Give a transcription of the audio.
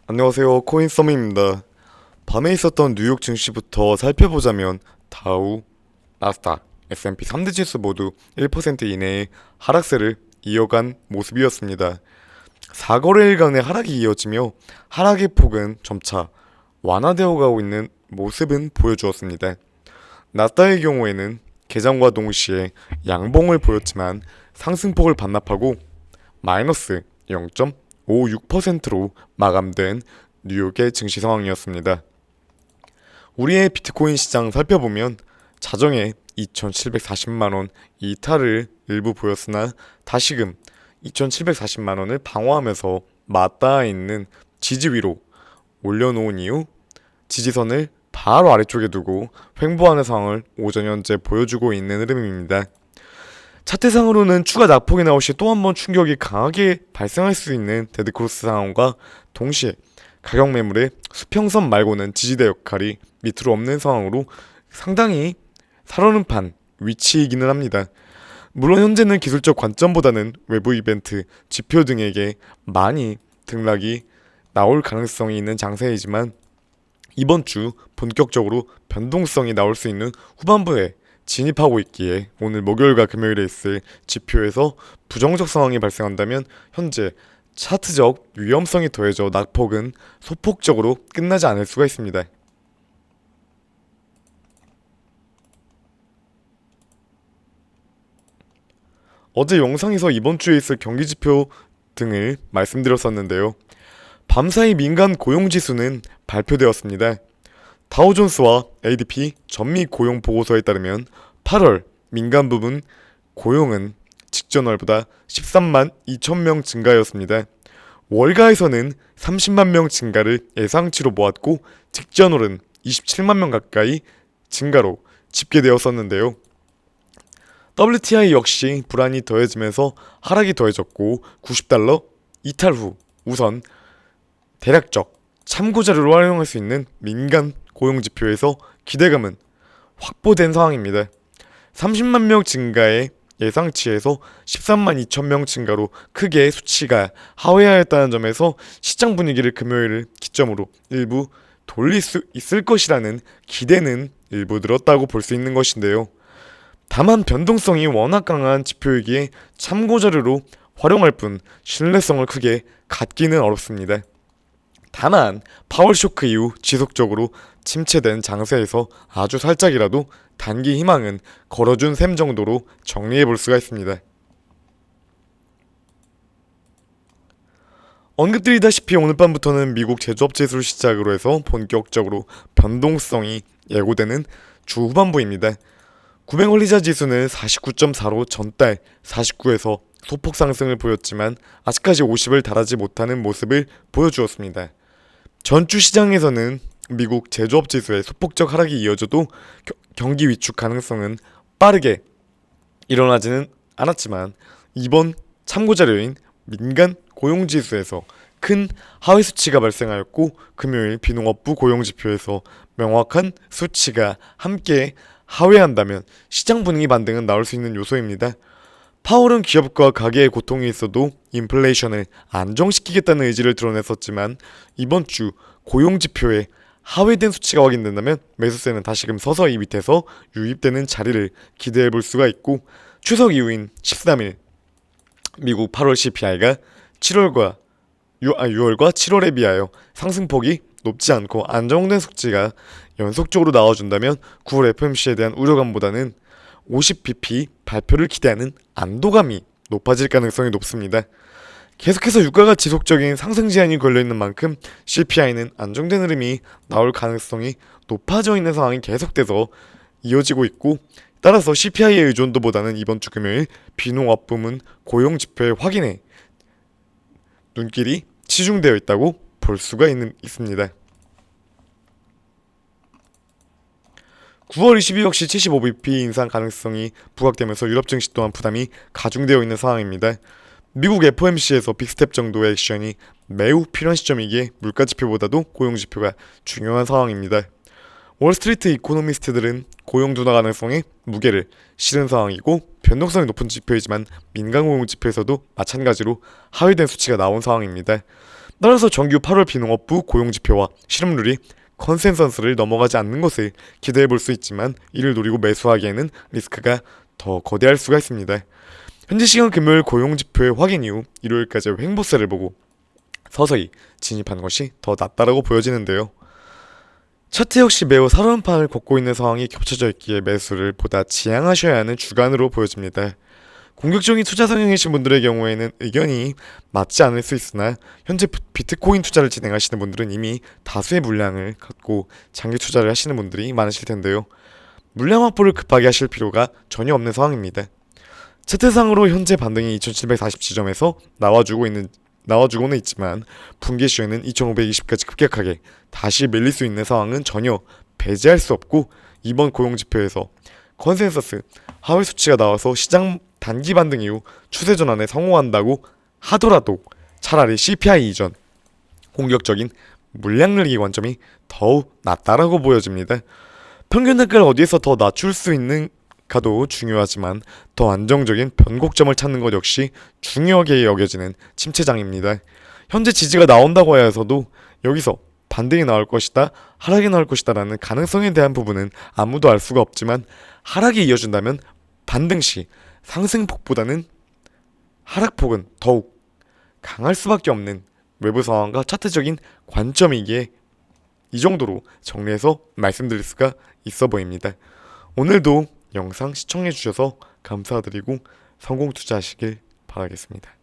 안녕하세요. 코인썸입니다. 밤에 있었던 뉴욕 증시부터 살펴보자면 다우, 나스닥, S&P 3대 지수 모두 1% 이내의 하락세를 이어간 모습이었습니다. 4거래일간의 하락이 이어지며 하락의 폭은 점차 완화되어 가고 있는 모습은 보여주었습니다. 나스닥의 경우에는 개장과 동시에 양봉을 보였지만 상승폭을 반납하고 마이너스 0.56%로 마감된 뉴욕의 증시 상황이었습니다. 우리의 비트코인 시장 살펴보면 자정에 2,740만원 이탈을 일부 보였으나 다시금 2,740만원을 방어하면서 맞닿아 있는 지지 위로 올려놓은 이후 지지선을 바로 아래쪽에 두고 횡보하는 상황을 오전 현재 보여주고 있는 흐름입니다. 차트상으로는 추가 낙폭이 나올 시 또 한 번 충격이 강하게 발생할 수 있는 데드크로스 상황과 동시에 가격 매물의 수평선 말고는 지지대 역할이 밑으로 없는 상황으로 상당히 살얼음판 위치이기는 합니다. 물론 현재는 기술적 관점보다는 외부 이벤트, 지표 등에게 많이 등락이 나올 가능성이 있는 장세이지만 이번 주 본격적으로 변동성이 나올 수 있는 후반부에 진입하고 있기에 오늘 목요일과 금요일에 있을 지표에서 부정적 상황이 발생한다면 현재 차트적 위험성이 더해져 낙폭은 소폭적으로 끝나지 않을 수가 있습니다. 어제 영상에서 이번 주에 있을 경기지표 등을 말씀드렸었는데요. 밤사이 민간 고용지수는 발표되었습니다. 다우존스와 ADP 전미 고용 보고서에 따르면 8월 민간 부분 고용은 직전월보다 13만 2천 명 증가였습니다. 월가에서는 30만 명 증가를 예상치로 모았고 직전월은 27만 명 가까이 증가로 집계되었었는데요. WTI 역시 불안이 더해지면서 하락이 더해졌고 90달러 이탈 후 우선 대략적 참고자료로 활용할 수 있는 민간 고용지표에서 기대감은 확보된 상황입니다. 30만 명 증가의 예상치에서 13만 2천 명 증가로 크게 수치가 하회하였다는 점에서 시장 분위기를 금요일을 기점으로 일부 돌릴 수 있을 것이라는 기대는 일부 늘었다고 볼 수 있는 것인데요. 다만 변동성이 워낙 강한 지표이기에 참고자료로 활용할 뿐 신뢰성을 크게 갖기는 어렵습니다. 다만 파월 쇼크 이후 지속적으로 침체된 장세에서 아주 살짝이라도 단기 희망은 걸어준 셈 정도로 정리해 볼 수가 있습니다. 언급드리다시피 오늘 밤부터는 미국 제조업 지수를 시작으로 해서 본격적으로 변동성이 예고되는 주 후반부입니다. 구매권리자 지수는 49.4로 전달 49에서 소폭 상승을 보였지만 아직까지 50을 달하지 못하는 모습을 보여주었습니다. 전주 시장에서는 미국 제조업 지수의 소폭적 하락이 이어져도 경기 위축 가능성은 빠르게 일어나지는 않았지만 이번 참고자료인 민간 고용지수에서 큰 하위 수치가 발생하였고 금요일 비농업부 고용지표에서 명확한 수치가 함께 하회한다면 시장 분위기 반등은 나올 수 있는 요소입니다. 파월은 기업과 가계의 고통이 있어도 인플레이션을 안정시키겠다는 의지를 드러냈었지만 이번 주 고용지표에 하회된 수치가 확인된다면 매수세는 다시금 서서히 밑에서 유입되는 자리를 기대해 볼 수가 있고 추석 이후인 13일 미국 8월 CPI가 6월과 7월에 비하여 상승폭이 높지 않고 안정된 수치가 연속적으로 나와준다면 9월 FOMC에 대한 우려감보다는 50bp 발표를 기대하는 안도감이 높아질 가능성이 높습니다. 계속해서 유가가 지속적인 상승 제한이 걸려있는 만큼 CPI는 안정된 흐름이 나올 가능성이 높아져 있는 상황이 계속돼서 이어지고 있고 따라서 CPI의 의존도보다는 이번 주 금요일 비농업 부문 고용 지표의 확인에 눈길이 치중되어 있다고 볼 수가 있습니다. 9월 20일 역시 75bp 인상 가능성이 부각되면서 유럽 증시 또한 부담이 가중되어 있는 상황입니다. 미국 FOMC에서 빅스텝 정도의 액션이 매우 필요한 시점이기에 물가지표보다도 고용지표가 중요한 상황입니다. 월스트리트 이코노미스트들은 고용 둔화 가능성에 무게를 실은 상황이고 변동성이 높은 지표이지만 민간 고용 지표에서도 마찬가지로 하회된 수치가 나온 상황입니다. 따라서 정규 8월 비농업부 고용지표와 실업률이 컨센서스를 넘어가지 않는 것을 기대해 볼 수 있지만 이를 노리고 매수하기에는 리스크가 더 거대할 수가 있습니다. 현재 시간 금요일 고용지표의 확인 이후 일요일까지 횡보세를 보고 서서히 진입하는 것이 더 낫다라고 보여지는데요. 차트 역시 매우 살아난 판을 걷고 있는 상황이 겹쳐져 있기에 매수를 보다 지양하셔야 하는 주간으로 보여집니다. 공격적인 투자 성향이신 분들의 경우에는 의견이 맞지 않을 수 있으나 현재 비트코인 투자를 진행하시는 분들은 이미 다수의 물량을 갖고 장기 투자를 하시는 분들이 많으실 텐데요. 물량 확보를 급하게 하실 필요가 전혀 없는 상황입니다. 차트상으로 현재 반등이 2740지점에서 나와주고는 있지만 분기 시에는 2520까지 급격하게 다시 밀릴 수 있는 상황은 전혀 배제할 수 없고 이번 고용지표에서 컨센서스 하위 수치가 나와서 시장 단기 반등 이후 추세 전환에 성공한다고 하더라도 차라리 CPI 이전 공격적인 물량 늘리기 관점이 더욱 낫다라고 보여집니다. 평균 단가를 어디에서 더 낮출 수 있는가도 중요하지만 더 안정적인 변곡점을 찾는 것 역시 중요하게 여겨지는 침체장입니다. 현재 지지가 나온다고 해서도 여기서 반등이 나올 것이다, 하락이 나올 것이다 라는 가능성에 대한 부분은 아무도 알 수가 없지만 하락이 이어진다면 반등 시 상승폭보다는 하락폭은 더욱 강할 수밖에 없는 외부 상황과 차트적인 관점이기에 이 정도로 정리해서 말씀드릴 수가 있어 보입니다. 오늘도 영상 시청해 주셔서 감사드리고 성공 투자하시길 바라겠습니다.